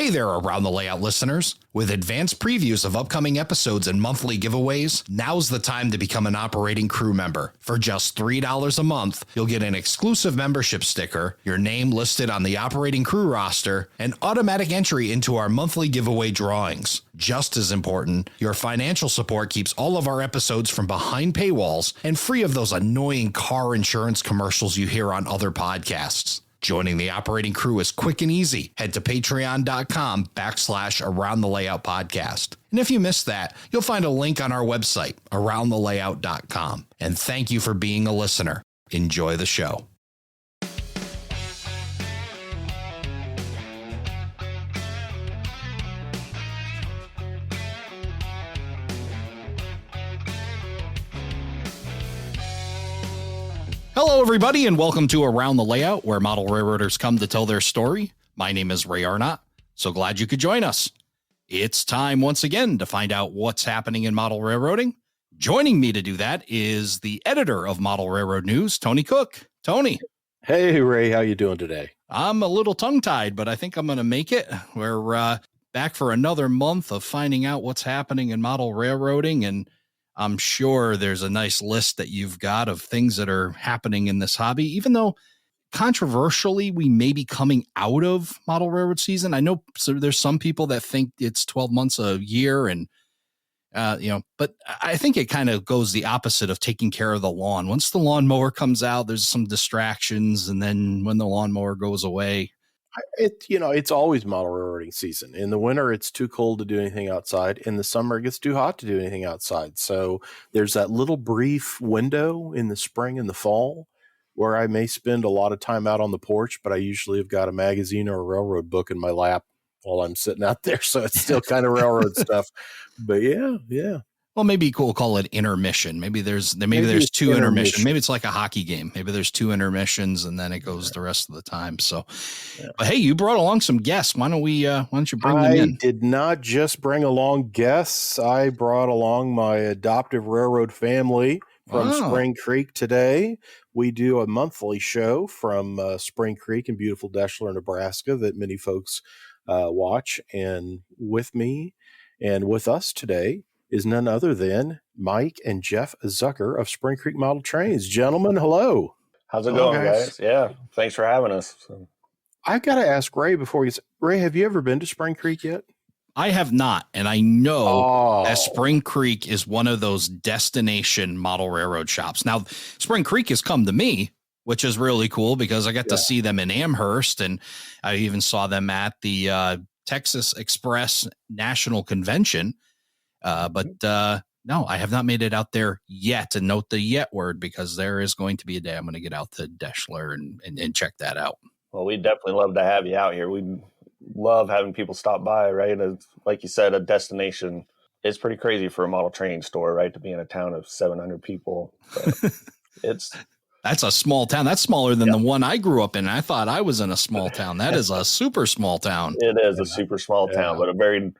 Hey there, Around the Layout listeners. With advanced previews of upcoming episodes and monthly giveaways, now's the time to become an Operating Crew member. For just $3 a month, you'll get an exclusive membership sticker, your name listed on the Operating Crew roster, and automatic entry into our monthly giveaway drawings. Just as important, your financial support keeps all of our episodes from behind paywalls and free of those annoying car insurance commercials you hear on other podcasts. Joining the Operating Crew is quick and easy. Head to patreon.com/Around the Layout podcast. And if you missed that, you'll find a link on our website, aroundthelayout.com. And thank you for being a listener. Enjoy the show. Hello, everybody, and welcome to Around the Layout, where model railroaders come to tell their story. My name is Ray Arnott. So glad you could join us. It's time once again to find out what's happening in model railroading. Joining me to do that is the editor of Model Railroad News, Tony Cook. Tony. Hey, Ray, how you doing today? I'm a little tongue-tied, but I think I'm going to make it. We're back for another month of finding out what's happening in model railroading, and I'm sure there's a nice list that you've got of things that are happening in this hobby, even though controversially we may be coming out of model railroad season. I know there's some people that think it's 12 months a year and, but I think it kind of goes the opposite of taking care of the lawn. Once the lawnmower comes out, there's some distractions. And then when the lawnmower goes away, it's always model railroading season. In the winter, it's too cold to do anything outside. In the summer, it gets too hot to do anything outside. So there's that little brief window in the spring and the fall where I may spend a lot of time out on the porch, but I usually have got a magazine or a railroad book in my lap while I'm sitting out there. So it's still kind of railroad stuff. But yeah. Well, maybe we'll call it intermission. Maybe there's two intermissions. Maybe it's like a hockey game. Maybe there's two intermissions and then it goes the rest of the time. So, But hey, you brought along some guests. Why don't you bring them in? I did not just bring along guests. I brought along my adoptive railroad family from Spring Creek today. We do a monthly show from Spring Creek in beautiful Deshler, Nebraska that many folks watch. And with me and with us today is none other than Mike and Jeff Zucker of Spring Creek Model Trains. Gentlemen, hello. How's it going, guys? Yeah, thanks for having us. I've got to ask Ray before Ray, have you ever been to Spring Creek yet? I have not, and I know that Spring Creek is one of those destination model railroad shops. Now, Spring Creek has come to me, which is really cool because I got to see them in Amherst, and I even saw them at the Texas Express National Convention. But no, I have not made it out there yet, and note the yet word because there is going to be a day I'm going to get out to Deshler and check that out. Well, we'd definitely love to have you out here. We love having people stop by, right? It's, like you said, a destination. It's pretty crazy for a model train store, right? To be in a town of 700 people. That's a small town. That's smaller than the one I grew up in. I thought I was in a small town. That is a super small town. It is a super small town, but a very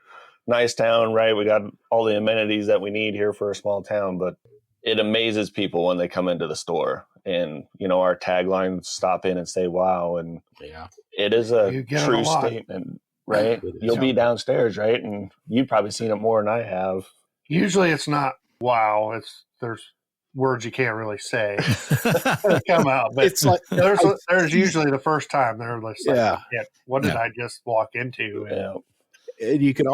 nice town, right? We got all the amenities that we need here for a small town, but it amazes people when they come into the store. And, our tagline, stop in and say, wow. And it is a true statement, right? You'll be downstairs, right? And you've probably seen it more than I have. Usually it's not wow. There's words you can't really say come out, but it's like there's usually the first time they're like, what did I just walk into? And you can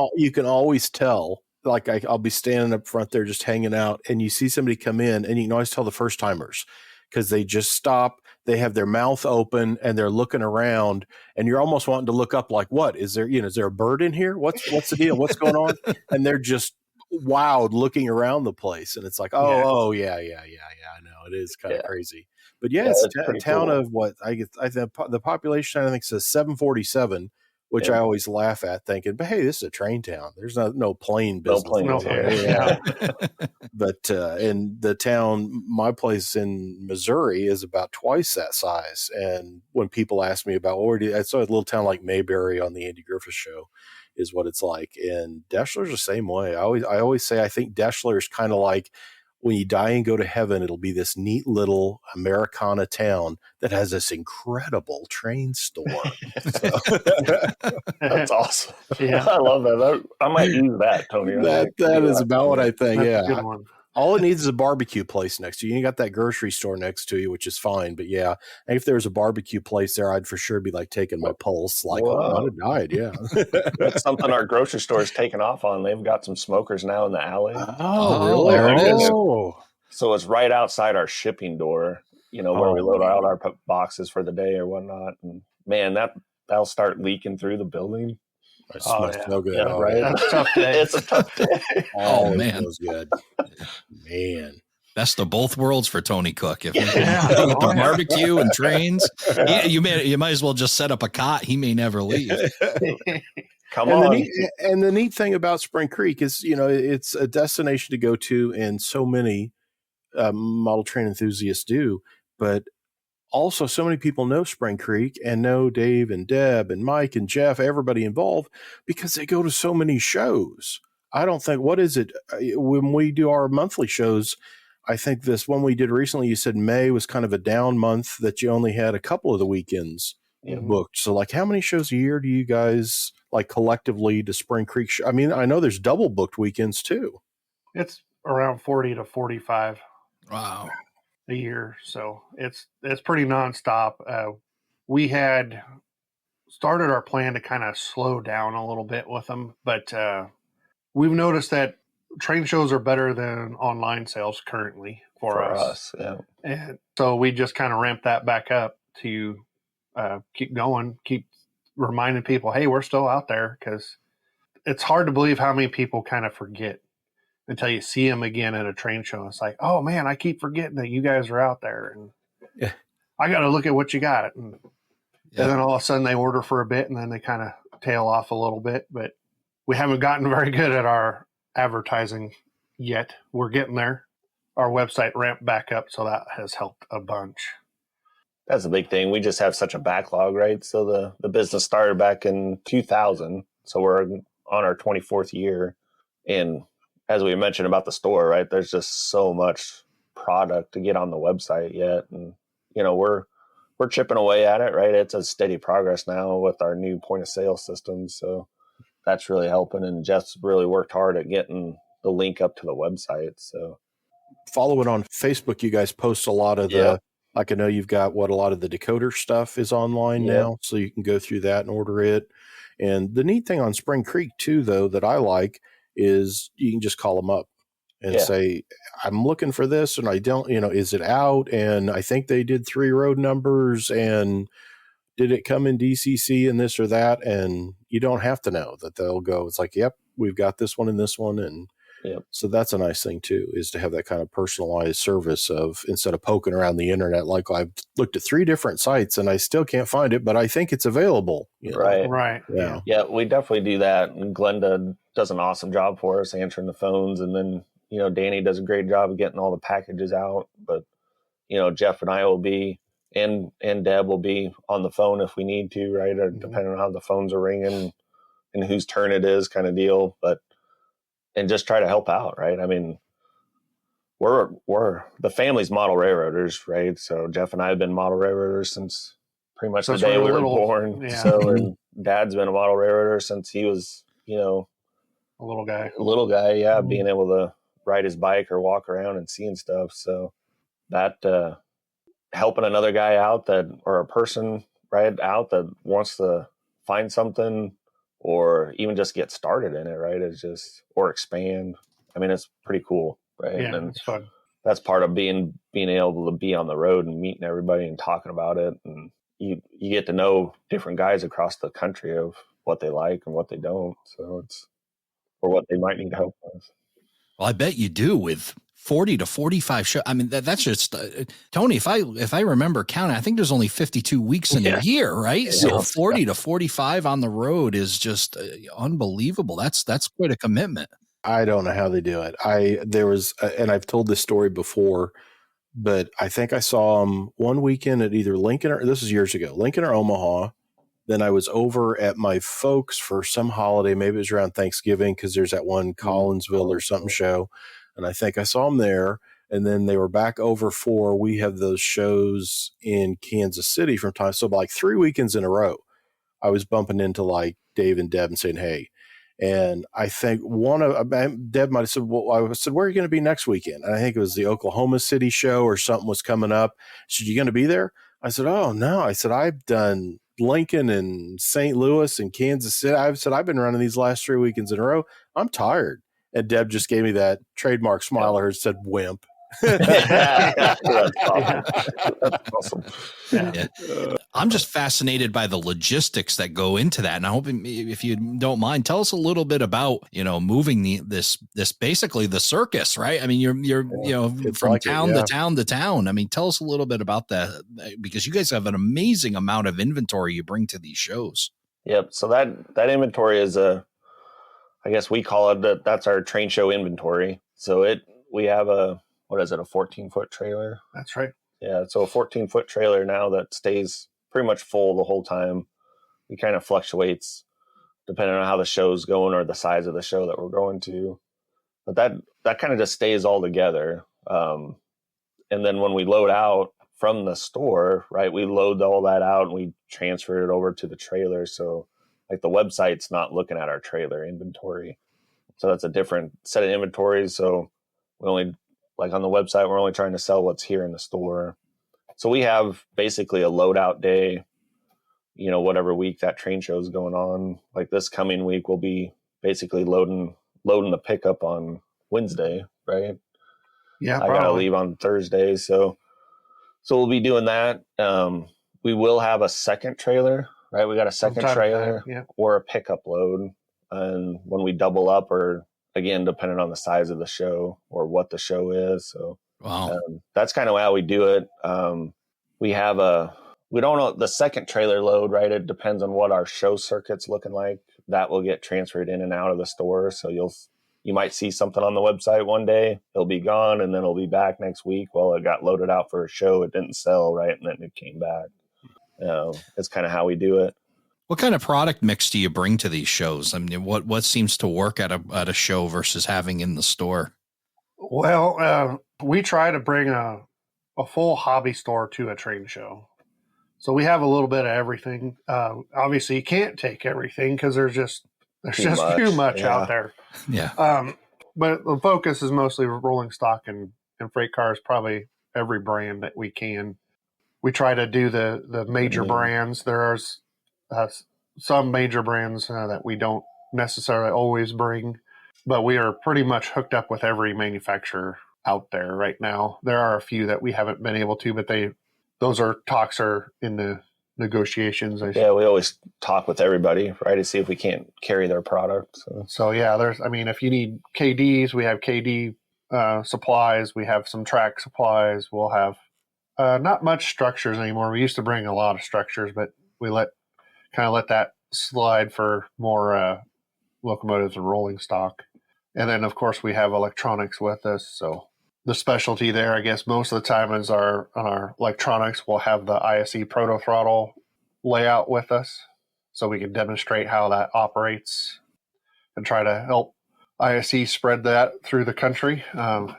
always tell. Like I'll be standing up front there just hanging out, and you see somebody come in, and you can always tell the first timers because they just stop. They have their mouth open and they're looking around, and you're almost wanting to look up like, what is there? Is there a bird in here? What's the deal? What's going on? And they're just wowed looking around the place, and it's like, I know it is kind of crazy, but it's a town of what I think the population I think says 747. Which I always laugh at, thinking, "But hey, this is a train town. There's no plane business." But in the town, my place in Missouri is about twice that size. And when people ask me about I saw a little town like Mayberry on the Andy Griffith Show, is what it's like. And Deshler's the same way. I always say I think Deshler is kind of like when you die and go to heaven, it'll be this neat little Americana town that has this incredible train store. That's awesome. Yeah, I love that. I might use that, Tony. That is about what I think. That's yeah. a good one. All it needs is a barbecue place next to you. You got that grocery store next to you, which is fine. But yeah, if there was a barbecue place there, I'd for sure be like taking my pulse. Like, oh, I'd have died. Yeah. That's something our grocery store is taking off on. They've got some smokers now in the alley. Oh, really? There it is. So it's right outside our shipping door, where we load out our boxes for the day or whatnot. And man, that'll start leaking through the building. It smells so good. Yeah, right. That's a tough day. It's a tough day. Oh, man. It smells good. Man. Best of both worlds for Tony Cook. If with the barbecue and trains, you might as well just set up a cot. He may never leave. Come on. And the neat thing about Spring Creek is, it's a destination to go to, and so many model train enthusiasts do, but also so many people know Spring Creek and know Dave and Deb and Mike and Jeff, everybody involved, because they go to so many shows. I don't think, what is it? When we do our monthly shows, I think this one we did recently, you said May was kind of a down month, that you only had a couple of the weekends booked. So like, how many shows a year do you guys like collectively to Spring Creek? I mean, I know there's double booked weekends too. It's around 40 to 45. Wow. A year. So it's pretty nonstop. We had started our plan to kind of slow down a little bit with them, but we've noticed that train shows are better than online sales currently for us. Yeah. And so we just kind of ramped that back up to keep going, keep reminding people, hey, we're still out there, because it's hard to believe how many people kind of forget until you see them again at a train show. It's like, oh man, I keep forgetting that you guys are out there, and I got to look at what you got. And then all of a sudden they order for a bit, and then they kind of tail off a little bit. But we haven't gotten very good at our advertising yet. We're getting there. Our website ramped back up, so that has helped a bunch. That's a big thing. We just have such a backlog, right? So the business started back in 2000, so we're on our 24th year, and as we mentioned about the store, right, there's just so much product to get on the website yet. And, we're chipping away at it, right? It's a steady progress now with our new point of sale system. So that's really helping. And Jeff's really worked hard at getting the link up to the website. So follow it on Facebook. You guys post a lot of like I know you've got a lot of the decoder stuff is online now. So you can go through that and order it. And the neat thing on Spring Creek too, though, that I like, is you can just call them up and say, I'm looking for this, and I don't, is it out? And I think they did 3 road numbers, and did it come in DCC and this or that? And you don't have to know that. They'll go, it's like, yep, we've got this one and this one. And so that's a nice thing too, is to have that kind of personalized service of, instead of poking around the internet, like I've looked at 3 different sites and I still can't find it, but I think it's available. Right. Yeah, we definitely do that. And Glenda does an awesome job for us answering the phones. And then, Danny does a great job of getting all the packages out. But, Jeff and I will be, and Deb will be on the phone if we need to, right? Or depending on how the phones are ringing and whose turn it is, kind of deal. And just try to help out, right? I mean, we're the family's model railroaders, right? So Jeff and I have been model railroaders since pretty much the day we were born. Yeah. So, and Dad's been a model railroader since he was, a little guy. Being able to ride his bike or walk around and seeing stuff. So that helping another guy out or a person right out that wants to find something, or even just get started in it, right? It's just, or expand. I mean, it's pretty cool, right? Yeah, and it's fun. That's part of being able to be on the road and meeting everybody and talking about it. And you get to know different guys across the country of what they like and what they don't. So or what they might need help with. Well, I bet you do with 40 to 45 shows. I mean, that's just Tony. If I remember counting, I think there's only 52 weeks in a year, right? Yeah. So 40 to 45 on the road is just unbelievable. That's quite a commitment. I don't know how they do it. There was, and I've told this story before, but I think I saw them one weekend at either Lincoln or, this is years ago, Lincoln or Omaha. Then I was over at my folks for some holiday. Maybe it was around Thanksgiving, because there's that one Collinsville or something show. And I think I saw them there. And then they were back over for, we have those shows in Kansas City from time. So like 3 weekends in a row, I was bumping into like Dave and Deb and saying, hey. And I think Deb might have said, well, I said, where are you going to be next weekend? And I think it was the Oklahoma City show or something was coming up. She said, you going to be there? I said, oh, no. I said, I've done Lincoln and St. Louis and Kansas City. I said, I've been running these last 3 weekends in a row. I'm tired. And Deb just gave me that trademark smile at her and said, wimp. That's awesome. Yeah. I'm just fascinated by the logistics that go into that. And I hope, if you don't mind, tell us a little bit about, moving this basically the circus, right? I mean, you're from like town to town to town. I mean, tell us a little bit about that, because you guys have an amazing amount of inventory you bring to these shows. Yep. So that inventory is I guess we call it that's our train show inventory. So we have a 14-foot trailer? That's right. Yeah, so a 14-foot trailer now that stays pretty much full the whole time. It kind of fluctuates depending on how the show's going or the size of the show that we're going to. But that kind of just stays all together. And then when we load out from the store, right, we load all that out and we transfer it over to the trailer. So like the website's not looking at our trailer inventory. So that's a different set of inventories. So we only, like on the website, we're only trying to sell what's here in the store. So we have basically a loadout day, whatever week that train show is going on. Like this coming week, we'll be basically loading the pickup on Wednesday, right? Yeah, I gotta leave on Thursday, so we'll be doing that. We will have a second trailer, right? We got a second trailer or a pickup load, and when we double up, or again, depending on the size of the show or what the show is. So wow, that's kind of how we do it. We don't know the second trailer load, right? It depends on what our show circuit's looking like. That will get transferred in and out of the store. So you might see something on the website one day, it'll be gone, and then it'll be back next week. Well, it got loaded out for a show, it didn't sell, right? And then it came back. It's kind of how we do it. What kind of product mix do you bring to these shows? I mean, what seems to work at a show versus having in the store? Well, we try to bring a full hobby store to a train show. So we have a little bit of everything. Obviously, you can't take everything because there's just too much out there. Yeah. But the focus is mostly rolling stock and freight cars, probably every brand that we can. We try to do the major brands. There's some major brands that we don't necessarily always bring, but we are pretty much hooked up with every manufacturer out there right now. There are a few that we haven't been able to, but those talks are in the negotiations. Yeah, we always talk with everybody, right, to see if we can't carry their product. So yeah, if you need KDs, we have KD supplies. We have some track supplies. We'll have not much structures anymore. We used to bring a lot of structures, but we let that slide for more locomotives and rolling stock. And then, of course, we have electronics with us. So the specialty there, I guess, most of the time is on our electronics. We'll have the ISE proto throttle layout with us, so we can demonstrate how that operates and try to help ISE spread that through the country.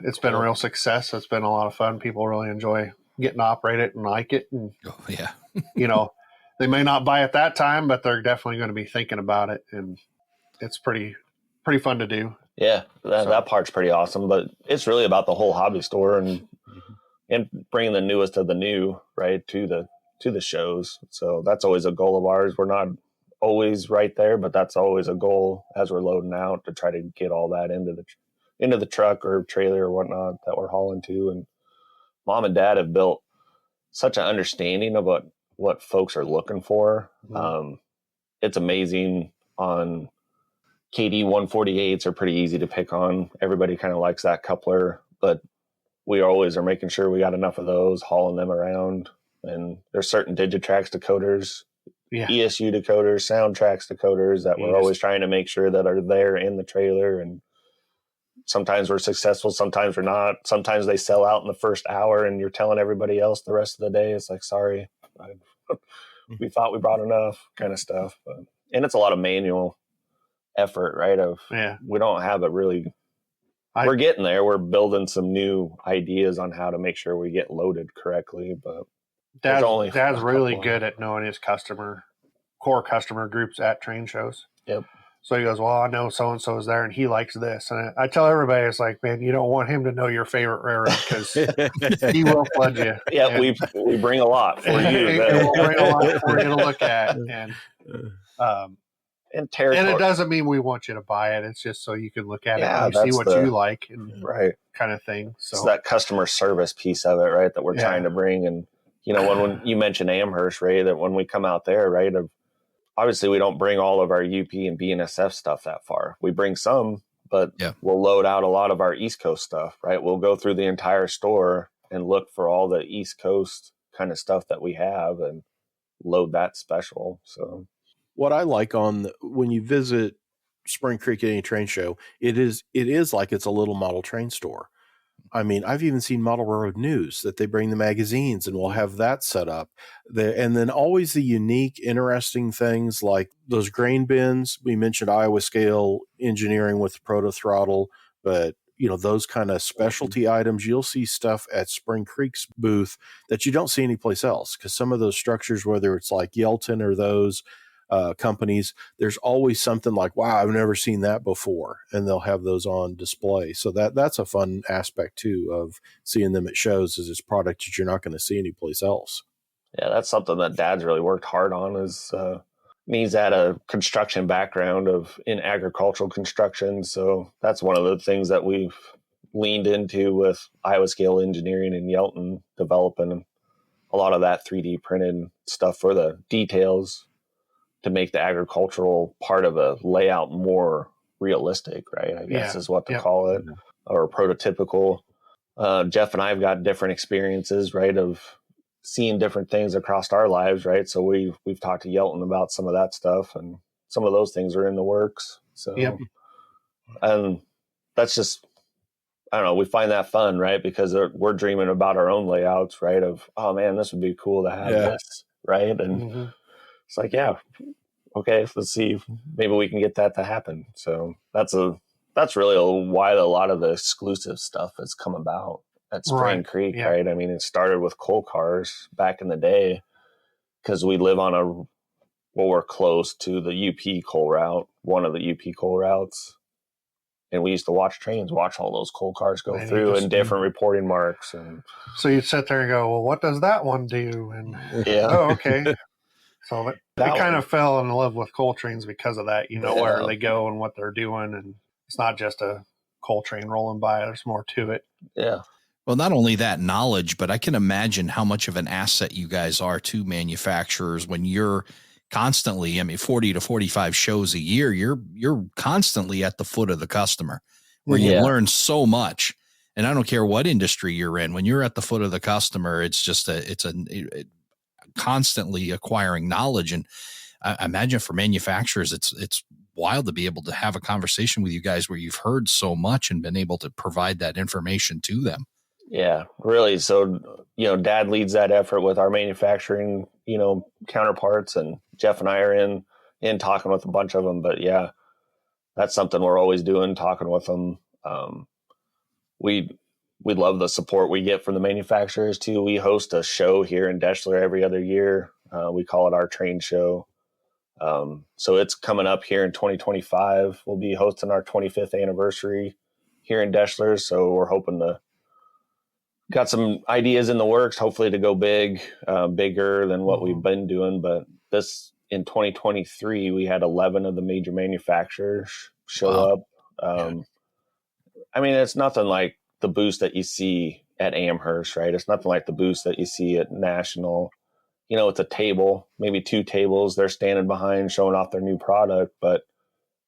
It's been a real success. It's been a lot of fun. People really enjoy getting to operate it and like it. And they may not buy it that time, but they're definitely going to be thinking about it, and it's pretty fun to do. Yeah, that part's pretty awesome, but it's really about the whole hobby store and bringing the newest of the new, right, to the shows. So that's always a goal of ours. We're not always right there, but that's always a goal as we're loading out, to try to get all that into the truck or trailer or whatnot that we're hauling to. And Mom and Dad have built such an understanding of what folks are looking for. Mm-hmm. It's amazing. On KD 148s are pretty easy to pick on. Everybody kind of likes that coupler, but we always are making sure we got enough of those, hauling them around. And there's certain Digitrax decoders, ESU decoders, Soundtrax decoders that we're always trying to make sure that are there in the trailer. And sometimes we're successful, sometimes we're not. Sometimes they sell out in the first hour and you're telling everybody else the rest of the day, it's like, sorry, we thought we brought enough, kind of stuff. And it's a lot of manual effort, right? We don't have a really we're getting there. We're building some new ideas on how to make sure we get loaded correctly. But Dad's really good at knowing his core customer groups at trade shows. Yep. So he goes, well, I know so-and-so is there and he likes this. And I tell everybody, it's like, man, you don't want him to know your favorite railroad because he will flood you. Yeah, and we bring a lot for you. We'll bring a lot for you to look at. And it doesn't mean we want you to buy it. It's just so you can look at it and see what you like and kind of thing. So it's that customer service piece of it, right, that we're trying to bring. And, when you mentioned Amherst, right, that when we come out there, right, obviously we don't bring all of our UP and BNSF stuff that far. We bring some, but we'll load out a lot of our East Coast stuff, right? We'll go through the entire store and look for all the East Coast kind of stuff that we have and load that special. So what I like when you visit Spring Creek at any train show, it is like it's a little model train store. I mean, I've even seen Model Railroad News that they bring the magazines and we'll have that set up. And then always the unique, interesting things like those grain bins. We mentioned Iowa scale engineering with proto throttle, but those kind of specialty items, you'll see stuff at Spring Creek's booth that you don't see anyplace else. Because some of those structures, whether it's like Yelton or those companies, there's always something like, wow, I've never seen that before, and they'll have those on display. So that's a fun aspect too of seeing them at shows, is it's product that you're not going to see anyplace else. Yeah, that's something that Dad's really worked hard on. Is he's had a construction background in agricultural construction, so that's one of the things that we've leaned into with Iowa Scale Engineering and Yelton, developing a lot of that 3D printed stuff for the details to make the agricultural part of a layout more realistic, right? I guess is what to call it, or prototypical. Jeff and I have got different experiences, right, of seeing different things across our lives, right? So we've talked to Yelton about some of that stuff, and some of those things are in the works. So, and that's just, I don't know, we find that fun, right? Because we're dreaming about our own layouts, right? Of, oh man, this would be cool to have this, right? And it's like, okay, let's see, maybe we can get that to happen. So that's really why a lot of the exclusive stuff has come about at Spring Creek, right? I mean, it started with coal cars back in the day because we live on we're close to the UP coal route, one of the UP coal routes. And we used to watch all those coal cars go through and different reporting marks. And so you'd sit there and go, well, what does that one do? And oh, okay. So I kind of fell in love with coal trains because of that. Where they go and what they're doing. And it's not just a coal train rolling by. There's more to it. Yeah. Well, not only that knowledge, but I can imagine how much of an asset you guys are to manufacturers when you're constantly, 40 to 45 shows a year, you're constantly at the foot of the customer where you learn so much. And I don't care what industry you're in, when you're at the foot of the customer, it's just constantly acquiring knowledge. And I imagine for manufacturers, it's wild to be able to have a conversation with you guys where you've heard so much and been able to provide that information to them. Yeah, really. So, Dad leads that effort with our manufacturing, counterparts, and Jeff and I are in talking with a bunch of them. But yeah, that's something we're always doing, talking with them. We love the support we get from the manufacturers too. We host a show here in Deschler every other year. We call it our train show. So it's coming up here in 2025. We'll be hosting our 25th anniversary here in Deschler. So we're hoping got some ideas in the works, hopefully to go bigger than what we've been doing. But in 2023, we had 11 of the major manufacturers show up. I mean, it's nothing like the booths that you see at Amherst, right? It's nothing like the booths that you see at National. It's a table, maybe two tables they're standing behind showing off their new product. But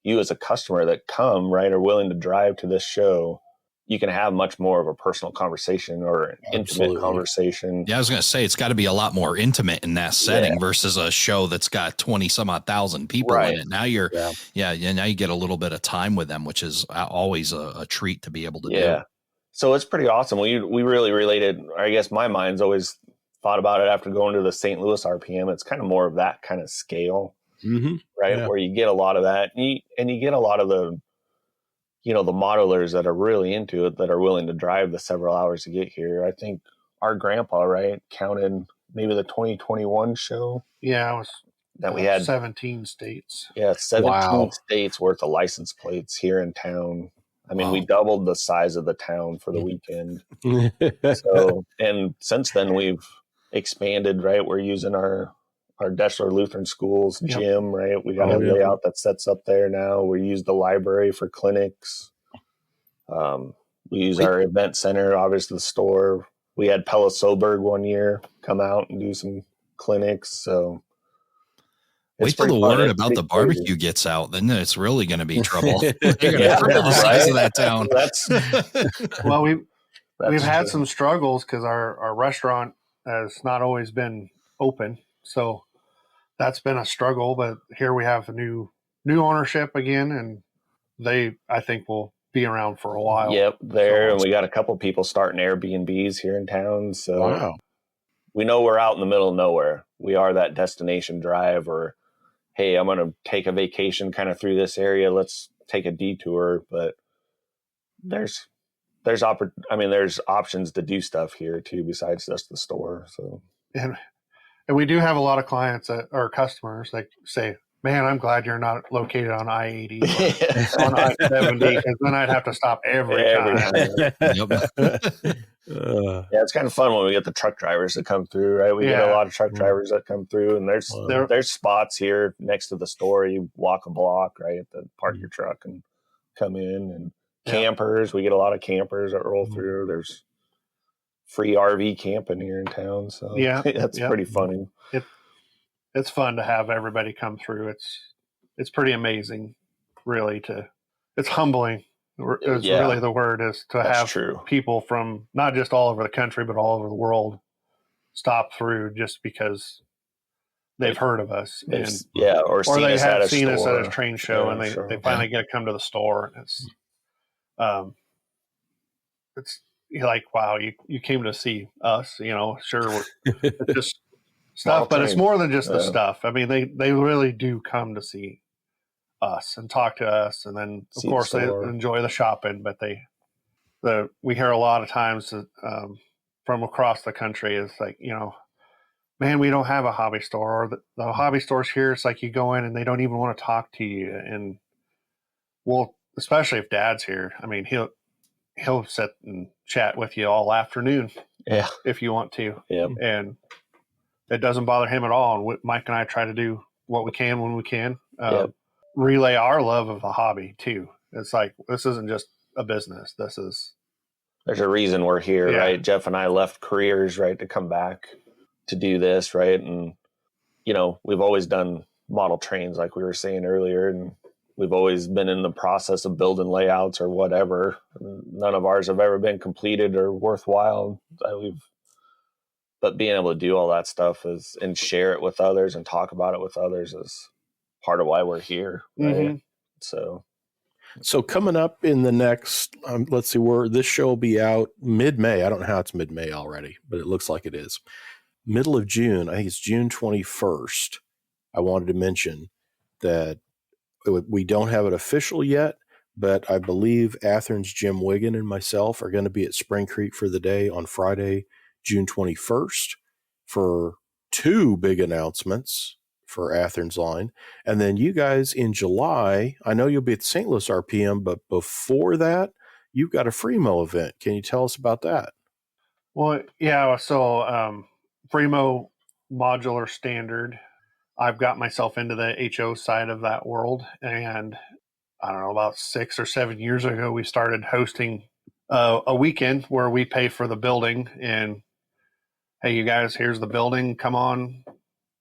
you as a customer that come, right, are willing to drive to this show, you can have much more of a personal conversation or an intimate conversation. Yeah, I was going to say, it's got to be a lot more intimate in that setting versus a show that's got 20 some odd thousand people in it. Now now you get a little bit of time with them, which is always a treat to be able to do. So it's pretty awesome. We really related, I guess my mind's always thought about it after going to the St. Louis RPM. It's kind of more of that kind of scale, right? Yeah. Where you get a lot of that and you get a lot of the, the modelers that are really into it, that are willing to drive the several hours to get here. I think our grandpa, right, counted maybe the 2021 show. Yeah, it was that we had 17 states. Yeah, 17 states worth of license plates here in town. I mean, we doubled the size of the town for the weekend. So, and since then we've expanded, right? We're using our Deschler Lutheran School's gym, right? We got a layout that sets up there now. We use the library for clinics. We use our event center, obviously the store. We had Pella Soberg one year come out and do some clinics. So wait till the word about the barbecue gets out, then it's really going to be trouble. They're going to triple the size of that town. Well, we've had some struggles because our restaurant has not always been open, so that's been a struggle. But here we have a new ownership again, and they, I think, will be around for a while. Yep, and we got a couple people starting Airbnbs here in town. So we know we're out in the middle of nowhere. We are that destination drive, or hey, I'm going to take a vacation kind of through this area. Let's take a detour. But there's options to do stuff here too, besides just the store. So, and we do have a lot of clients or customers that say, man, I'm glad you're not located on I-80 or on I-70, because then I'd have to stop every time. It's kind of fun when we get the truck drivers that come through, right? We get a lot of truck drivers that come through, and there's spots here next to the store. You walk a block, right? Park your truck and come in, and campers. We get a lot of campers that roll through. There's free RV camping here in town. So that's pretty funny. It's fun to have everybody come through. It's pretty amazing, really. It's humbling. Is really the word, is to have people from not just all over the country, but all over the world stop through just because they've heard of us, or they have seen us at a train show, and they finally get to come to the store. It's you're like, wow, you came to see us, sure, it's just stuff, but it's more than just the stuff. I mean, they really do come to see us and talk to us, and then of course they enjoy the shopping. But we hear a lot of times from across the country is like, man, we don't have a hobby store, or the hobby stores here, it's like you go in and they don't even want to talk to you. And especially if Dad's here, I mean, he'll sit and chat with you all afternoon if you want to, and it doesn't bother him at all. And Mike and I try to do what we can when we can. Relay our love of the hobby too. It's like, this isn't just a business. There's a reason we're here, right? Jeff and I left careers, right, to come back to do this, right? And, we've always done model trains, like we were saying earlier, and we've always been in the process of building layouts or whatever. None of ours have ever been completed or worthwhile. But being able to do all that stuff and share it with others and talk about it with others is part of why we're here, right? Mm-hmm. So coming up in the next, let's see, this show will be out mid-May. I don't know how it's mid-May already, but it looks like it is. Middle of June, I think it's June 21st. I wanted to mention that we don't have it official yet, but I believe Athearn's Jim Wiggin and myself are going to be at Spring Creek for the day on Friday, June 21st, for 2 big announcements for Athearn's line. And then you guys in July, I know you'll be at the St. Louis RPM, but before that, you've got a Fremo event. Can you tell us about that? Well, yeah. So Fremo Modular Standard, I've got myself into the HO side of that world. And I don't know, about 6 or 7 years ago, we started hosting a weekend where we pay for the building. And, hey, you guys, here's the building. Come on,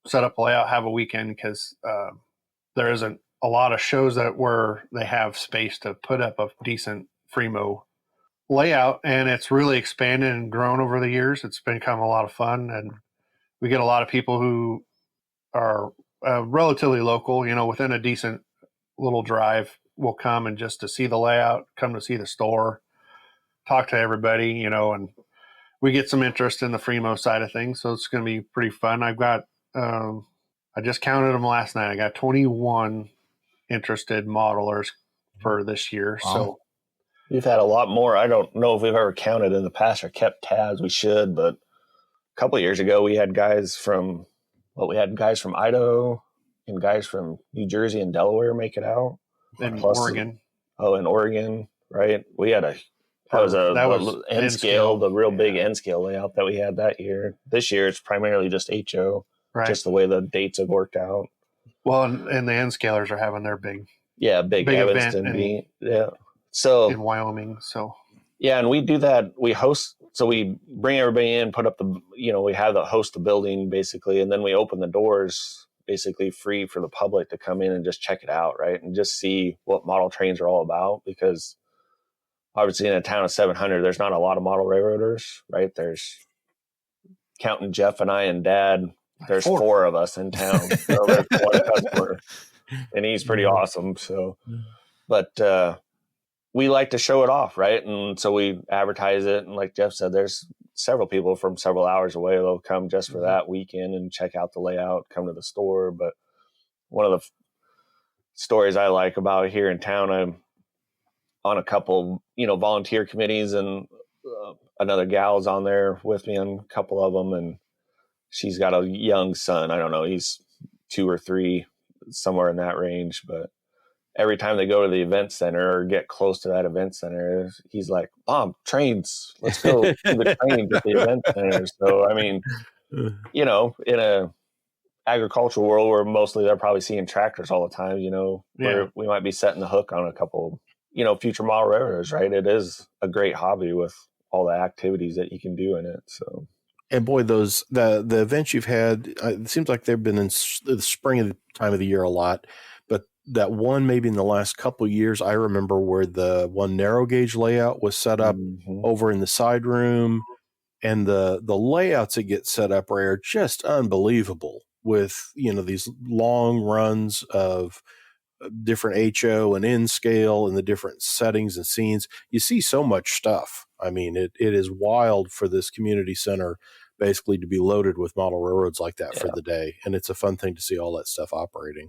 set up a layout, have a weekend, because there isn't a lot of shows where they have space to put up a decent Fremo layout, and it's really expanded and grown over the years. It's become a lot of fun, and we get a lot of people who are relatively local, within a decent little drive, will come and just to see the layout, come to see the store, talk to everybody, and we get some interest in the Fremo side of things. So it's going to be pretty fun. I've got I just counted them last night. I got 21 interested modelers for this year. Wow. So We've had a lot more. I don't know if we've ever counted in the past or kept tabs. We should, but a couple of years ago, we had guys from Idaho and guys from New Jersey and Delaware make it out. In Oregon. In Oregon, right? We had that was N scale, the real big N scale layout that we had that year. This year, it's primarily just HO, right? Just the way the dates have worked out. Well, and the N scalers are having their big Evanston meet. Yeah. So in Wyoming. So yeah, and we do that. We host, so we bring everybody in, put up we have the host the building basically, and then we open the doors basically free for the public to come in and just check it out, right? And just see what model trains are all about, because obviously in a town of 700, there's not a lot of model railroaders, right? There's, counting Jeff and I and Dad, there's four of us in town. So there's one customer, and he's pretty awesome. So, but we like to show it off, right? And so we advertise it. And like Jeff said, there's several people from several hours away. They'll come just for that weekend and check out the layout, come to the store. But one of the stories I like about here in town, I'm on a couple, volunteer committees, and another gal's on there with me on a couple of them. And she's got a young son. I don't know, he's 2 or 3, somewhere in that range. But every time they go to the event center or get close to that event center, he's like, Mom, trains, let's go to the trains at the event center. So, I mean, in a agricultural world where mostly they're probably seeing tractors all the time, where we might be setting the hook on a couple, future model railroaders, right? It is a great hobby with all the activities that you can do in it. So, and boy, the events you've had, it seems like they've been in the spring of the time of the year a lot. But that one, maybe in the last couple of years, I remember where the one narrow gauge layout was set up over in the side room, and the layouts that get set up are just unbelievable, with these long runs of different HO and N scale and the different settings and scenes. You see so much stuff. I mean, it is wild for this community center basically to be loaded with model railroads like that for the day. And it's a fun thing to see all that stuff operating.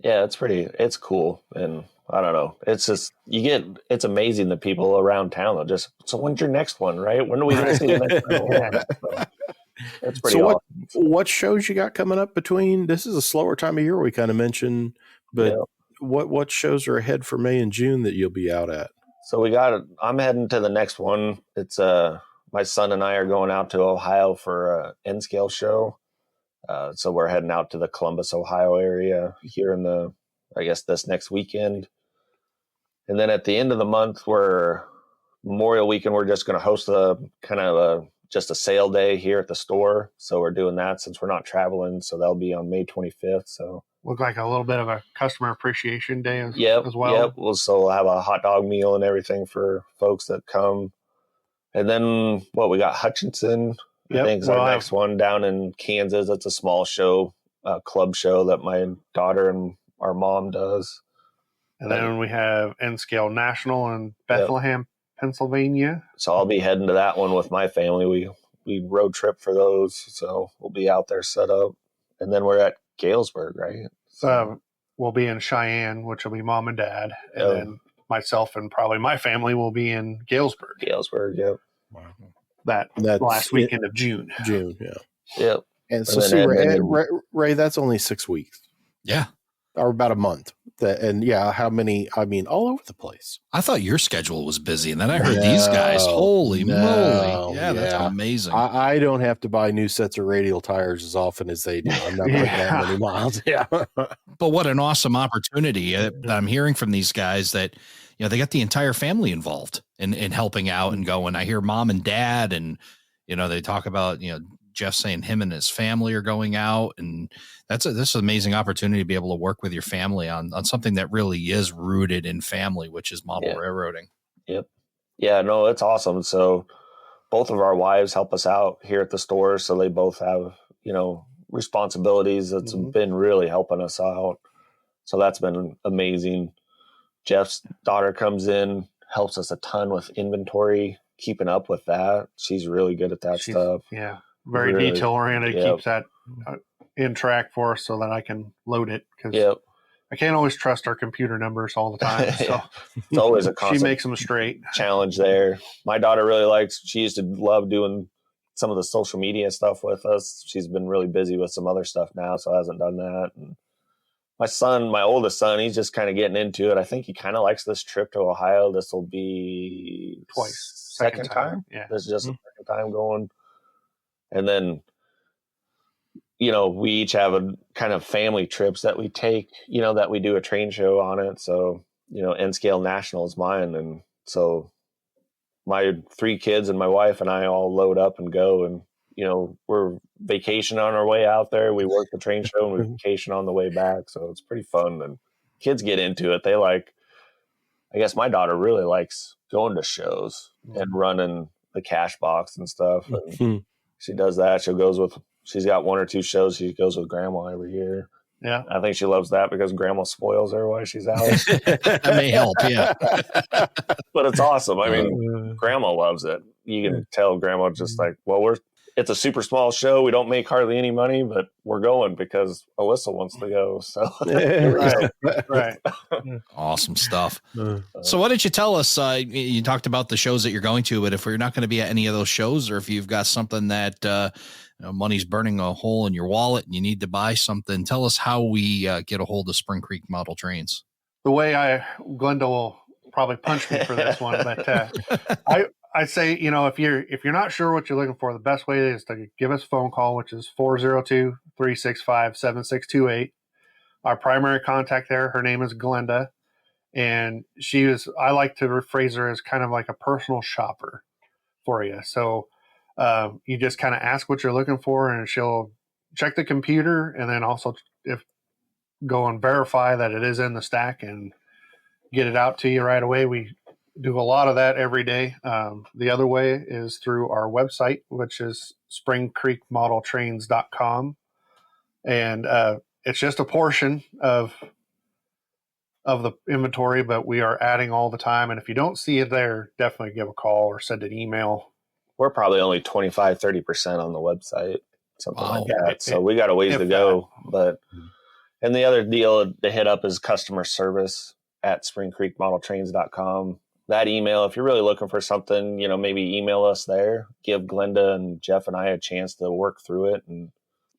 Yeah, it's cool. And I don't know, it's just, it's amazing the people around town. So when's your next one, right? When are we going to see the next one? So, that's pretty awesome. What shows you got coming up between, this is a slower time of year we kind of mentioned, but what shows are ahead for May and June that you'll be out at? So I'm heading to the next one. It's my son and I are going out to Ohio for a N-scale show. So we're heading out to the Columbus, Ohio area here in this next weekend. And then at the end of the month, Memorial Weekend, we're just going to host just a sale day here at the store. So we're doing that since we're not traveling. So that'll be on May 25th. So look like a little bit of a customer appreciation day as well. Yep. We'll have a hot dog meal and everything for folks that come. And then we got Hutchinson. I think is our next one down in Kansas. It's a small show, club show that my daughter and our mom does. And then we have N-Scale National in Bethlehem, Pennsylvania. So I'll be heading to that one with my family. We road trip for those, so we'll be out there set up. And then we're at Galesburg, right? So we'll be in Cheyenne, which will be Mom and Dad, and then myself and probably my family will be in Galesburg. Yep. Wow. That's last weekend of June. Yep. And so Ray, that's only 6 weeks. Yeah. Or about a month. How many? I mean, all over the place. I thought your schedule was busy, and then I heard these guys. Holy moly. Yeah, that's amazing. I don't have to buy new sets of radial tires as often as they do. I'm not putting that many miles. Yeah. But what an awesome opportunity that I'm hearing from these guys that, they got the entire family involved in helping out and going. I hear Mom and Dad, and, they talk about, Jeff saying him and his family are going out, and this is an amazing opportunity to be able to work with your family on something that really is rooted in family, which is model railroading. Yep. Yeah, no, it's awesome. So both of our wives help us out here at the store. So they both have, responsibilities that's been really helping us out. So that's been amazing. Jeff's daughter comes in, helps us a ton with inventory, keeping up with that. She's really good at that stuff. Yeah. Very detail oriented, keeps that in track for us so that I can load it. Because I can't always trust our computer numbers all the time. So it's always a constant she makes them straight. Challenge there. My daughter really likes, she used to love doing some of the social media stuff with us. She's been really busy with some other stuff now, so hasn't done that. And my son, my oldest son, he's just kind of getting into it. I think he kind of likes this trip to Ohio. This will be second time. Yeah. This is just the second time going. And then, we each have a kind of family trips that we take, that we do a train show on it. So, N-Scale National is mine. And so my 3 kids and my wife and I all load up and go, and, we're vacation on our way out there. We work the train show and we vacation on the way back. So it's pretty fun, and kids get into it. They I guess my daughter really likes going to shows and running the cash box and stuff. And she does that. She's got 1 or 2 shows. She goes with grandma every year. Yeah. I think she loves that because grandma spoils her while she's out. That may help. Yeah. But it's awesome. I mean, grandma loves it. You can tell grandma just it's a super small show. We don't make hardly any money, but we're going because Alyssa wants to go. So right. Awesome stuff. So why don't you tell us, you talked about the shows that you're going to, but if we're not going to be at any of those shows, or if you've got something that money's burning a hole in your wallet and you need to buy something, tell us how we get a hold of Spring Creek Model Trains. The way Glenda will probably punch me for this one, but I say, if you're not sure what you're looking for, the best way is to give us a phone call, which is 402-365-7628. Our primary contact there, her name is Glenda, and I like to rephrase her as kind of like a personal shopper for you. So you just kind of ask what you're looking for, and she'll check the computer, and then also go and verify that it is in the stack and get it out to you right away. We do a lot of that every day. The other way is through our website, which is springcreekmodeltrains.com. And it's just a portion of the inventory, but we are adding all the time. And if you don't see it there, definitely give a call or send an email. We're probably only 25-30% on the website, something like that. So we got a ways to go. And the other deal to hit up is customer service at springcreekmodeltrains.com. That email, if you're really looking for something, maybe email us there. Give Glenda and Jeff and I a chance to work through it. And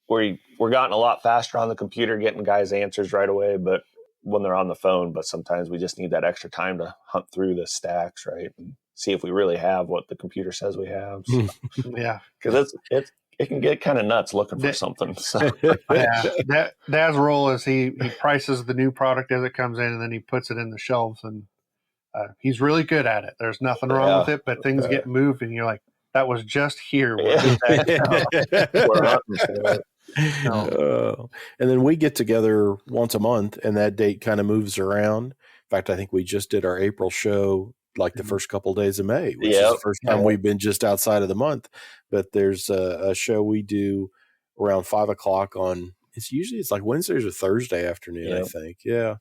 we're gotten a lot faster on the computer, getting guys answers right away, but when they're on the phone. But sometimes we just need that extra time to hunt through the stacks, right, and see if we really have what the computer says we have. So, yeah, because it can get kind of nuts looking for something. So. Yeah, Dad's role is he prices the new product as it comes in, and then he puts it in the shelves, and he's really good at it. There's nothing wrong with it, but things get moved, and you're like, that was just here. And then we get together once a month, and that date kind of moves around. In fact, I think we just did our April show like the first couple of days of May, which is the first time we've been just outside of the month. But there's a show we do around 5:00 on. It's like Wednesdays or Thursday afternoon, I think. Yeah.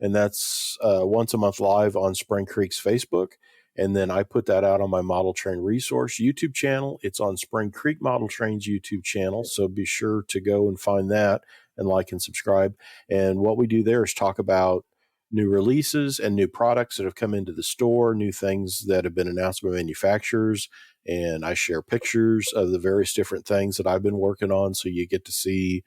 And that's once a month live on Spring Creek's Facebook. And then I put that out on my Model Train Resource YouTube channel. It's on Spring Creek Model Train's YouTube channel. So be sure to go and find that and like and subscribe. And what we do there is talk about new releases and new products that have come into the store, new things that have been announced by manufacturers. And I share pictures of the various different things that I've been working on. So you get to see,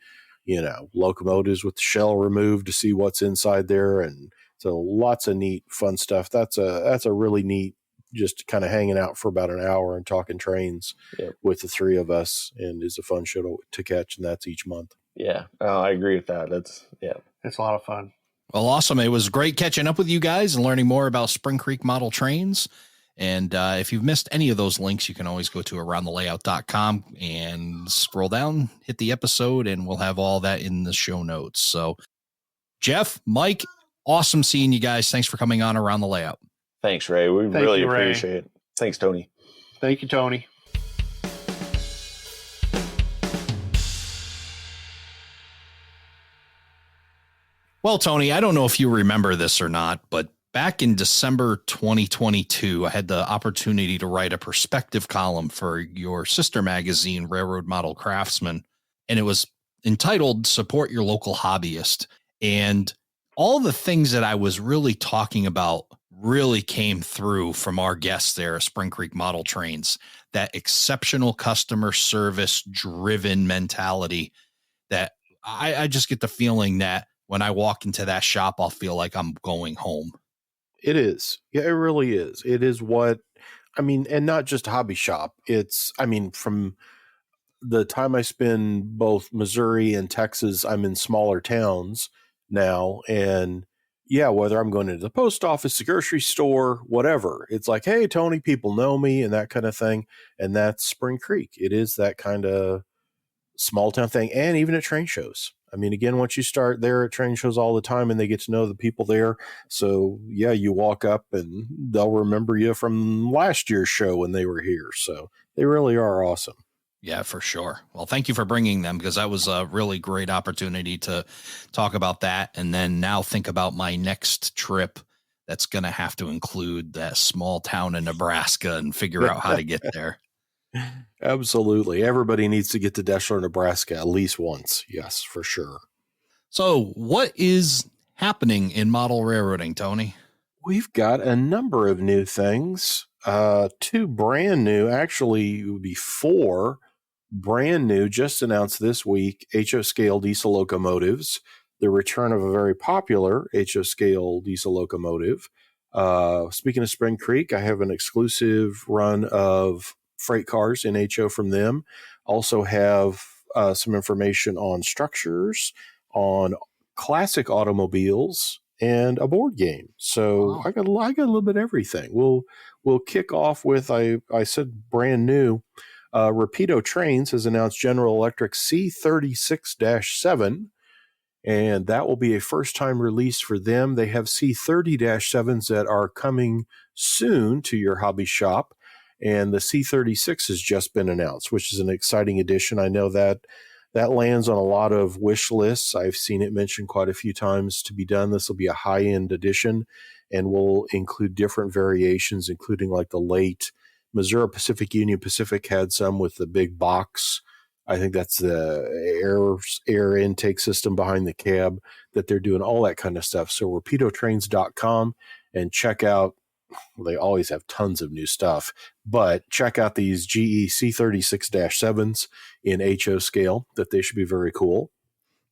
locomotives with the shell removed to see what's inside there. And so lots of neat, fun stuff. That's a really neat, just kind of hanging out for about an hour and talking trains with the three of us, and is a fun show to catch. And that's each month. Yeah. I agree with that. It's a lot of fun. Well, awesome. It was great catching up with you guys and learning more about Spring Creek Model Trains. And if you've missed any of those links, you can always go to aroundthelayout.com and scroll down, hit the episode, and we'll have all that in the show notes. So, Jeff, Mike, awesome seeing you guys. Thanks for coming on Around the Layout. Thanks, Ray. We really appreciate it. Thanks, Tony. Thank you, Tony. Well, Tony, I don't know if you remember this or not, but back in December 2022, I had the opportunity to write a perspective column for your sister magazine, Railroad Model Craftsman, and it was entitled Support Your Local Hobbyist. And all the things that I was really talking about really came through from our guests there at Spring Creek Model Trains. That exceptional customer service driven mentality that I just get the feeling that when I walk into that shop, I'll feel like I'm going home. It is. Yeah, it really is. It is what, I mean, and not just a hobby shop. It's, I mean, from the time I spend both Missouri and Texas, I'm in smaller towns now. And yeah, whether I'm going to the post office, the grocery store, whatever, it's like, hey, Tony, people know me and that kind of thing. And that's Spring Creek. It is that kind of small town thing. And even at train shows. I mean, again, once you start there at train shows all the time and they get to know the people there. So yeah, you walk up and they'll remember you from last year's show when they were here. So they really are awesome. Yeah, for sure. Well, thank you for bringing them, because that was a really great opportunity to talk about that. And then now think about my next trip that's going to have to include that small town in Nebraska and figure out how to get there. Absolutely. Everybody needs to get to Deschler, Nebraska at least once. Yes, for sure. So what is happening in model railroading, Tony? We've got a number of new things. 2 brand new, actually it would be 4 brand new, just announced this week, HO scale diesel locomotives, the return of a very popular HO scale diesel locomotive. Speaking of Spring Creek, I have an exclusive run of freight cars in HO from them. Also have some information on structures, on classic automobiles, and a board game. So wow. I got a little bit of everything. We'll kick off with, I said brand new. Rapido Trains has announced General Electric C36-7, and that will be a first-time release for them. They have C30-7s that are coming soon to your hobby shop, and the C36 has just been announced, which is an exciting addition. I know that lands on a lot of wish lists. I've seen it mentioned quite a few times to be done. This will be a high-end edition, and will include different variations, including like the late Missouri Pacific Union Pacific had some with the big box. I think that's the air intake system behind the cab that they're doing, all that kind of stuff. So rapidotrains.com and check out, well, they always have tons of new stuff, but check out these GE C36-7s in HO scale, that they should be very cool.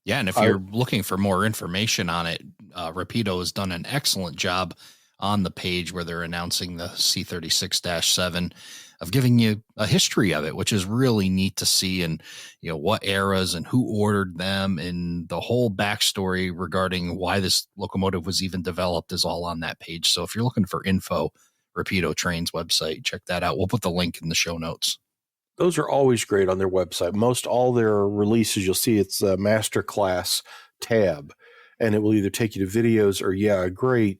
Yeah, and if you're looking for more information on it, Rapido has done an excellent job on the page where they're announcing the C36-7 of giving you a history of it, which is really neat to see, and you know what eras and who ordered them, and the whole backstory regarding why this locomotive was even developed is all on that page. So if you're looking for info, Rapido Trains website, check that out. We'll put the link in the show notes. Those are always great on their website. Most all their releases, you'll see it's a masterclass tab, and it will either take you to videos or a great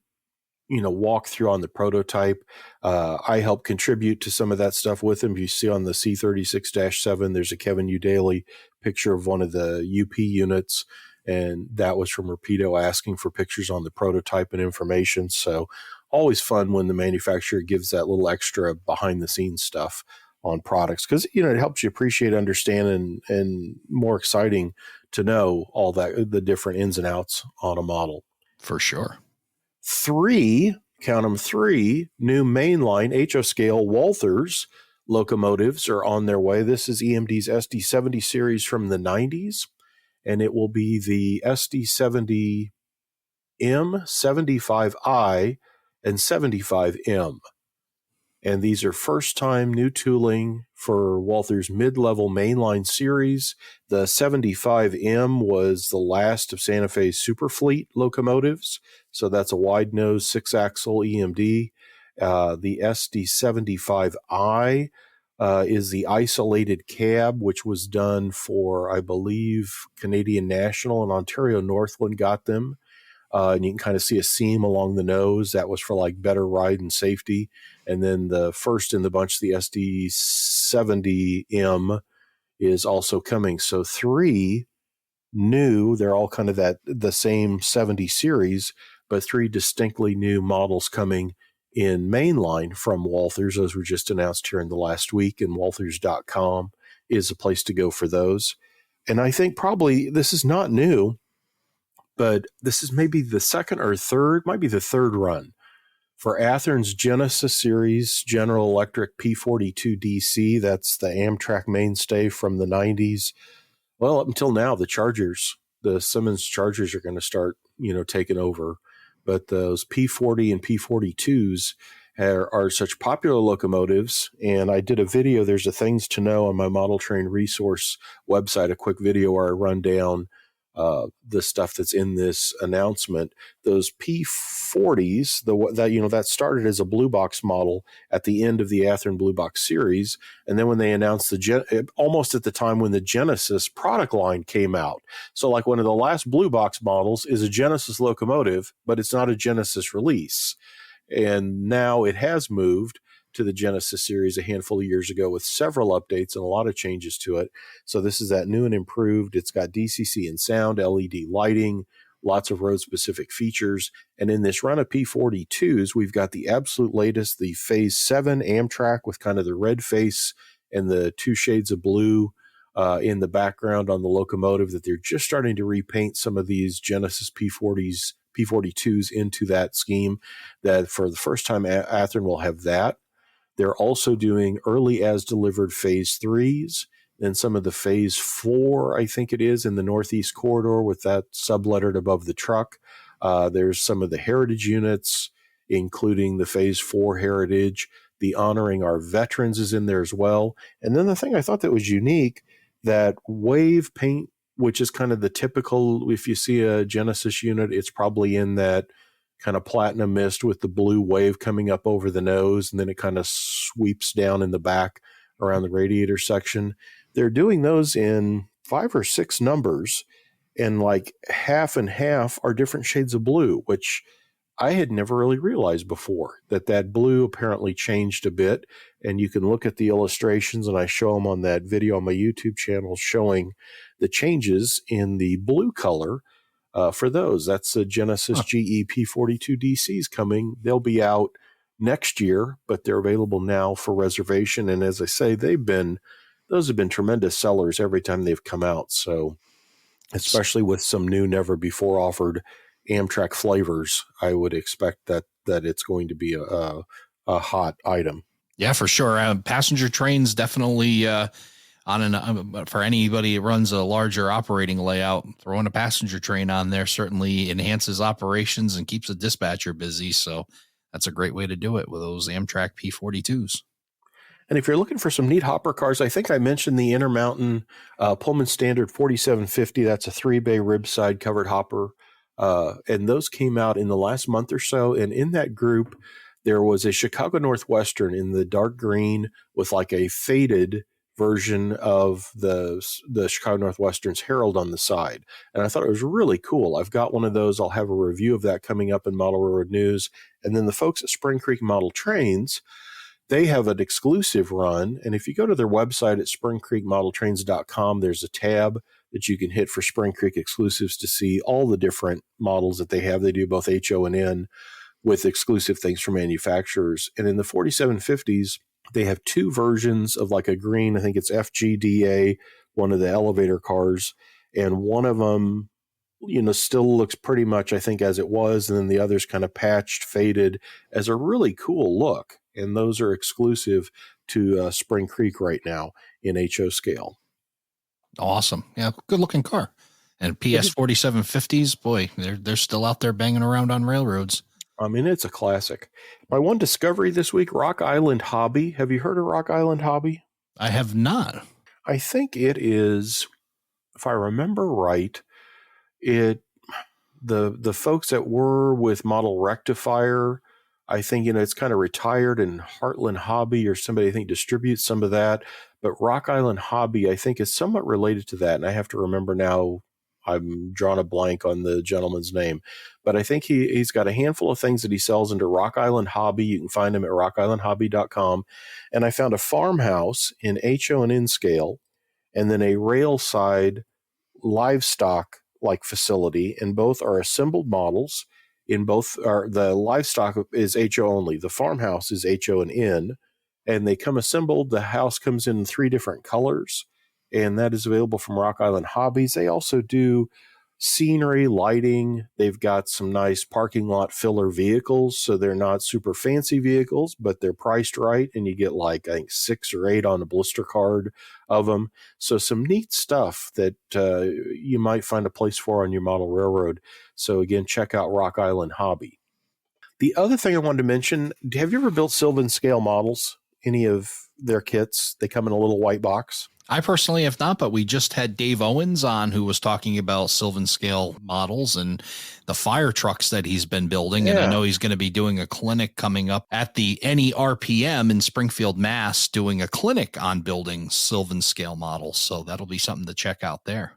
walk through on the prototype. I help contribute to some of that stuff with them. You see on the C36-7, there's a Kevin U. Daly picture of one of the UP units, and that was from Rapido asking for pictures on the prototype and information. So always fun when the manufacturer gives that little extra behind the scenes stuff on products, because it helps you appreciate, understand, and more exciting to know all that, the different ins and outs on a model. For sure. 3 new mainline HO scale Walthers locomotives are on their way. This is EMD's SD70 series from the 90s, and it will be the SD70M, 75I, and 75M. And these are first-time new tooling for Walthers mid-level mainline series. The 75M was the last of Santa Fe's Superfleet locomotives, so that's a wide-nose 6-axle EMD. The SD75I is the isolated cab, which was done for, I believe, Canadian National, and Ontario Northland got them. And you can kind of see a seam along the nose. That was for like better ride and safety. And then the first in the bunch, the SD70M, is also coming. So 3 new, they're all kind of the same 70 series, but 3 distinctly new models coming in mainline from Walthers. Those were just announced here in the last week, and Walthers.com is a place to go for those. And I think probably this is not new, but this is maybe the second or third, might be the third run for Athearn's Genesis Series General Electric P42 DC. That's the Amtrak mainstay from the 90s. Well, up until now, the Chargers, the Simmons Chargers are going to start, taking over. But those P40 and P42s are such popular locomotives. And I did a video, there's a Things to Know on my Model Train Resource website, a quick video where I run down the stuff that's in this announcement. Those P40s, that started as a blue box model at the end of the Athearn Blue Box series, and then when they announced almost at the time when the Genesis product line came out. So like one of the last blue box models is a Genesis locomotive, but it's not a Genesis release. And now it has moved to the Genesis series a handful of years ago with several updates and a lot of changes to it. So this is that new and improved. It's got DCC and sound, LED lighting, lots of road-specific features. And in this run of P42s, we've got the absolute latest, the Phase 7 Amtrak with kind of the red face and the two shades of blue in the background on the locomotive, that they're just starting to repaint some of these Genesis P42s into that scheme. That for the first time, Athearn will have that. They're also doing early as delivered Phase 3s and some of the Phase 4, I think it is, in the Northeast Corridor with that sublettered above the truck. There's some of the Heritage units, including the Phase 4 Heritage. The Honoring Our Veterans is in there as well. And then the thing I thought that was unique, that wave paint, which is kind of the typical, if you see a Genesis unit, it's probably in that kind of platinum mist with the blue wave coming up over the nose, and then it kind of sweeps down in the back around the radiator section. They're doing those in 5 or 6 numbers, and like half and half are different shades of blue, which I had never really realized before, that blue apparently changed a bit. And you can look at the illustrations, and I show them on that video on my YouTube channel showing the changes in the blue color for those. That's the Genesis GE P42 DCs coming. They'll be out next year, but they're available now for reservation. And as I say, those have been tremendous sellers every time they've come out. So especially with some new, never before offered Amtrak flavors, I would expect that it's going to be a hot item. Yeah, for sure. Passenger trains definitely for anybody that runs a larger operating layout. Throwing a passenger train on there certainly enhances operations and keeps the dispatcher busy. So that's a great way to do it with those Amtrak P42s. And if you're looking for some neat hopper cars, I think I mentioned the Intermountain Pullman Standard 4750. That's a 3-bay rib side covered hopper. And those came out in the last month or so. And in that group, there was a Chicago Northwestern in the dark green with like a faded version of the Chicago Northwestern's Herald on the side. And I thought it was really cool. I've got one of those. I'll have a review of that coming up in Model Railroad News. And then the folks at Spring Creek Model Trains, they have an exclusive run. And if you go to their website at springcreekmodeltrains.com, there's a tab that you can hit for Spring Creek exclusives to see all the different models that they have. They do both HO and N with exclusive things from manufacturers. And in the 4750s, they have 2 versions of like a green, I think it's FGDA, one of the elevator cars. And one of them, still looks pretty much, I think, as it was. And then the other's kind of patched, faded as a really cool look. And those are exclusive to Spring Creek right now in HO scale. Awesome. Yeah, good looking car. And PS 4750s, boy, they're still out there banging around on railroads. I mean, it's a classic. My one discovery this week, Rock Island Hobby. Have you heard of Rock Island Hobby? I have not. I think it is, if I remember right, the folks that were with Model Rectifier, I think, it's kind of retired, and Heartland Hobby or somebody, I think, distributes some of that. But Rock Island Hobby, I think, is somewhat related to that. And I have to remember now, I'm drawing a blank on the gentleman's name. But I think he's got a handful of things that he sells under Rock Island Hobby. You can find him at rockislandhobby.com. And I found a farmhouse in HO and N scale, and then a rail side livestock like facility, and both are assembled models. In both are the livestock is HO only. The farmhouse is HO and N, and they come assembled. The house comes in 3 different colors, and that is available from Rock Island Hobbies. They also do scenery, lighting. They've got some nice parking lot filler vehicles. So they're not super fancy vehicles, but they're priced right. And you get like, I think 6 or 8 on a blister card of them. So some neat stuff that you might find a place for on your model railroad. So again, check out Rock Island Hobby. The other thing I wanted to mention, have you ever built Sylvan scale models? Any of their kits? They come in a little white box. I personally have not, but we just had Dave Owens on who was talking about Sylvan scale models and the fire trucks that he's been building. Yeah. And I know he's going to be doing a clinic coming up at the NERPM in Springfield, Mass, doing a clinic on building Sylvan scale models. So that'll be something to check out there.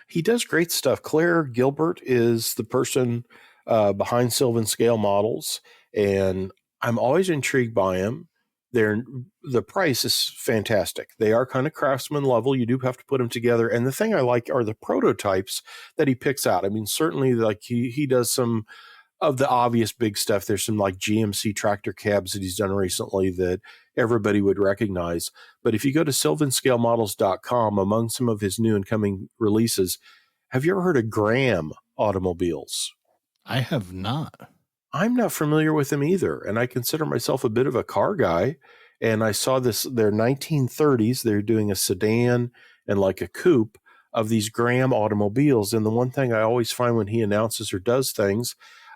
He does great stuff. Claire Gilbert is the person behind Sylvan scale models, and I'm always intrigued by him. The price is fantastic. They are kind of craftsman level. You do have to put them together. And the thing I like are the prototypes that he picks out. I mean, certainly like he does some of the obvious big stuff. There's some like GMC tractor cabs that he's done recently that everybody would recognize. But if you go to sylvanscalemodels.com, among some of his new and coming releases, have you ever heard of Graham automobiles? I have not. I'm not familiar with them either. And I consider myself a bit of a car guy. And I saw this, they're 1930s. They're doing a sedan and like a coupe of these Graham automobiles. And the one thing I always find when he announces or does things,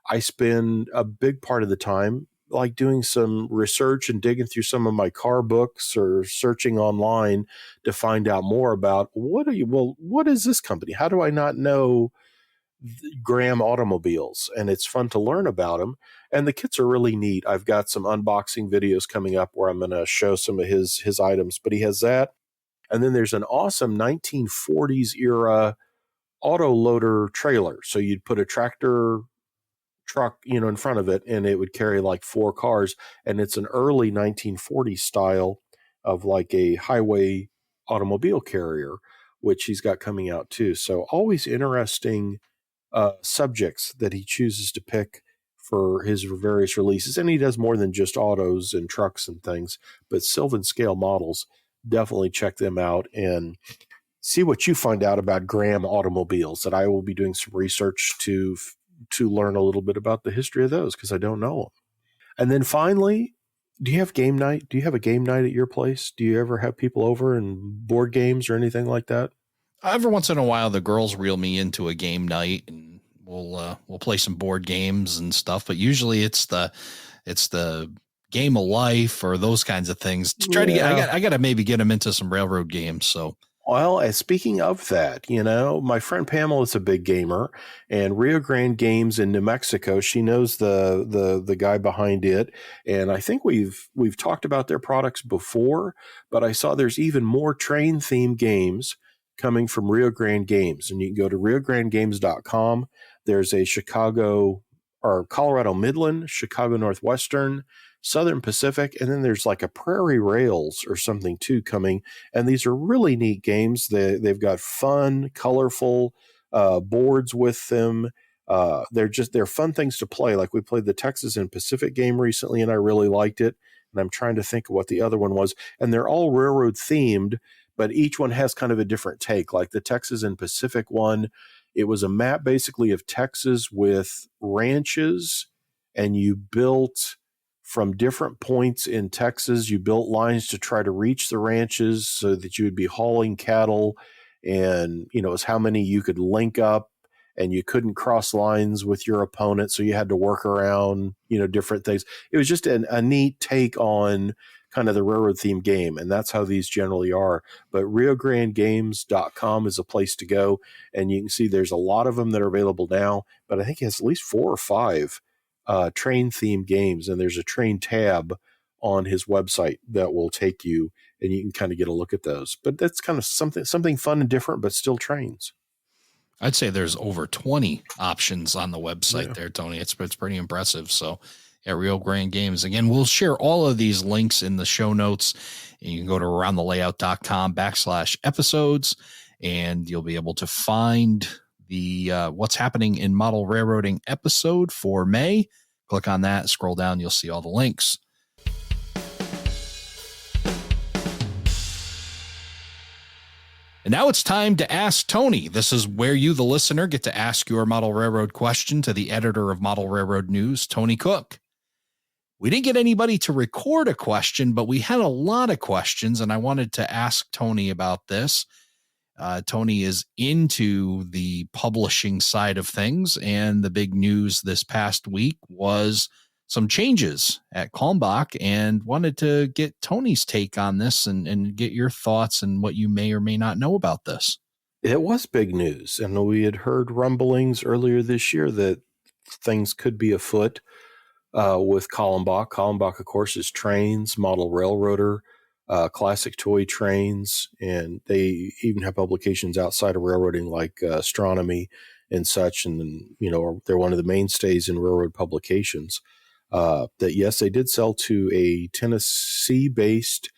I spend a big part of the time like doing some research and digging through some of my car books or searching online to find out more about what is this company? How do I not know Graham automobiles? And it's fun to learn about them. And the kits are really neat. I've got some unboxing videos coming up where I'm going to show some of his items, but he has that. And then there's an awesome 1940s era auto loader trailer. So you'd put a tractor truck, in front of it, and it would carry like 4 cars. And it's an early 1940s style of like a highway automobile carrier, which he's got coming out too. So always interesting subjects that he chooses to pick for his various releases. And he does more than just autos and trucks and things, but Sylvan scale models, definitely check them out and see what you find out about Graham automobiles. That I will be doing some research to learn a little bit about the history of those, because I don't know them. And then finally, do you have game night? Do you have a game night at your place? Do you ever have people over and board games or anything like that? Every once in a while, the girls reel me into a game night, and we'll play some board games and stuff. But usually, it's the game of life or those kinds of things. To try to get, I got to maybe get them into some railroad games. So. Well, speaking of that, my friend Pamela is a big gamer, and Rio Grande Games in New Mexico. She knows the guy behind it, and I think we've talked about their products before. But I saw there's even more train themed games coming from Rio Grande Games, and you can go to riograndegames.com. There's a Chicago or Colorado Midland, Chicago Northwestern, Southern Pacific, and then there's like a Prairie Rails or something too coming. And these are really neat games. They've got fun, colorful boards with them. They're fun things to play. Like we played the Texas and Pacific game recently, and I really liked it. And I'm trying to think of what the other one was. And they're all railroad themed, but each one has kind of a different take. Like the Texas and Pacific one, it was a map basically of Texas with ranches, and you built from different points in Texas. You built lines to try to reach the ranches so that you would be hauling cattle, and it was how many you could link up, and you couldn't cross lines with your opponent, so you had to work around different things. It was just a neat take on kind of the railroad themed game, and that's how these generally are. But riograndegames.com is a place to go, and you can see there's a lot of them that are available now, but I think it has at least 4 or 5 train themed games, and there's a train tab on his website that will take you, and you can kind of get a look at those. But that's kind of something fun and different, but still trains. I'd say there's over 20 options on the website there, Tony. It's pretty impressive. So at Rio Grande Games, again, we'll share all of these links in the show notes, and you can go to aroundthelayout.com/episodes, and you'll be able to find the what's happening in model railroading episode for May. Click on that, scroll down, you'll see all the links. And now it's time to Ask Tony. This is where you, the listener, get to ask your model railroad question to the editor of Model Railroad News, Tony Cook. We didn't get anybody to record a question, but we had a lot of questions, and I wanted to ask Tony about this. Tony is into the publishing side of things, and the big news this past week was some changes at Kalmbach, and wanted to get Tony's take on this and get your thoughts and what you may or may not know about this. It was big news, and we had heard rumblings earlier this year that things could be afoot with Kalmbach. Kalmbach, of course, is trains, model railroader, classic toy trains, and they even have publications outside of railroading like astronomy and such, and they're one of the mainstays in railroad publications. That yes, they did sell to a Tennessee-based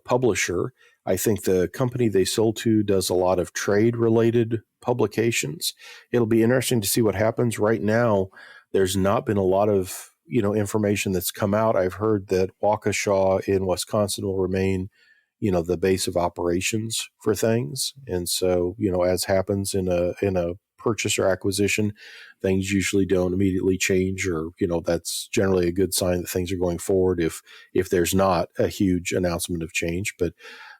publisher. I think the company they sold to does a lot of trade-related publications. It'll be interesting to see what happens. Right now, there's not been a lot of information that's come out. I've heard that Waukesha in Wisconsin will remain, the base of operations for things. And so, as happens in a purchase or acquisition, things usually don't immediately change, or that's generally a good sign that things are going forward if there's not a huge announcement of change, but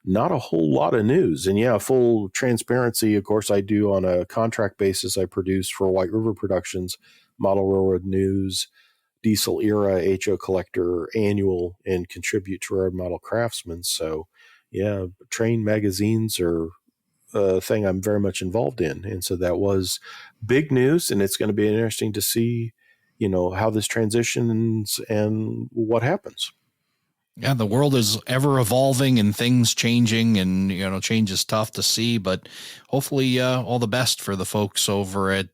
not a whole lot of news. And full transparency, of course, I do on a contract basis. I produce for White River Productions, Model Railroad News, Diesel Era, HO Collector, Annual, and contribute to Railroad Model Craftsman. So train magazines are a thing I'm very much involved in. And so that was big news, and it's going to be interesting to see, how this transitions and what happens. Yeah, the world is ever evolving and things changing, and change is tough to see, but hopefully all the best for the folks over at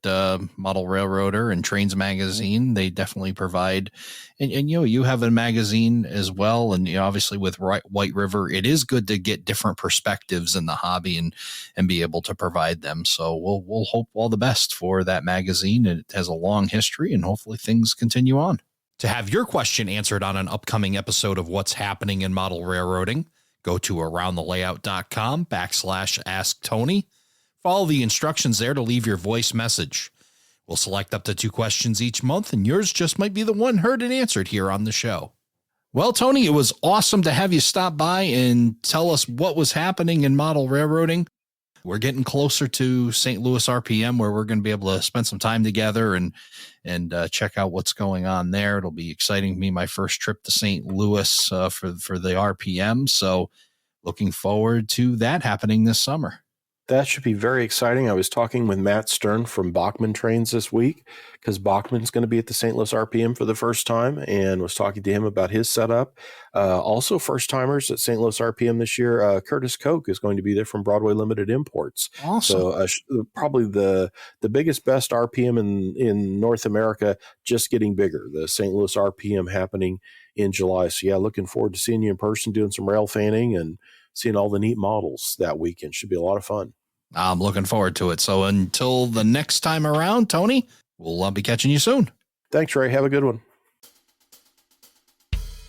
Model Railroader and Trains Magazine. They definitely provide, and you have a magazine as well, and obviously with White River, it is good to get different perspectives in the hobby and be able to provide them. So we'll hope all the best for that magazine. It has a long history, and hopefully things continue on. To have your question answered on an upcoming episode of What's Happening in Model Railroading, go to aroundthelayout.com/asktony. Follow the instructions there to leave your voice message. We'll select up to 2 questions each month, and yours just might be the one heard and answered here on the show. Well, Tony, it was awesome to have you stop by and tell us what was happening in model railroading. We're getting closer to St. Louis RPM, where we're going to be able to spend some time together and check out what's going on there. It'll be exciting. My first trip to St. Louis for the RPM. So looking forward to that happening this summer. That should be very exciting. I was talking with Matt Stern from Bachman Trains this week, because Bachman's going to be at the St. Louis RPM for the first time, and was talking to him about his setup. Also, first-timers at St. Louis RPM this year, Curtis Koch is going to be there from Broadway Limited Imports. Awesome. So probably the biggest, best RPM in North America, just getting bigger. The St. Louis RPM happening in July. So, looking forward to seeing you in person, doing some rail fanning, and seeing all the neat models that weekend. Should be a lot of fun. I'm looking forward to it. So until the next time around, Tony, we'll be catching you soon. Thanks, Ray. Have a good one.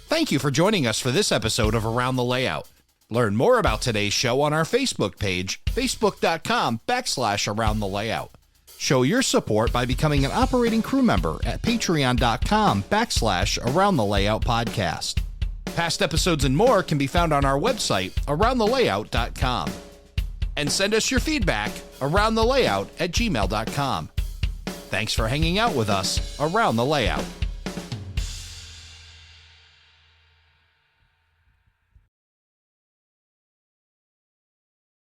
Thank you for joining us for this episode of Around the Layout. Learn more about today's show on our Facebook page, facebook.com/Around the Layout. Show your support by becoming an operating crew member at patreon.com/Around the Layout podcast. Past episodes and more can be found on our website, aroundthelayout.com. And send us your feedback, aroundthelayout@gmail.com. Thanks for hanging out with us around the layout.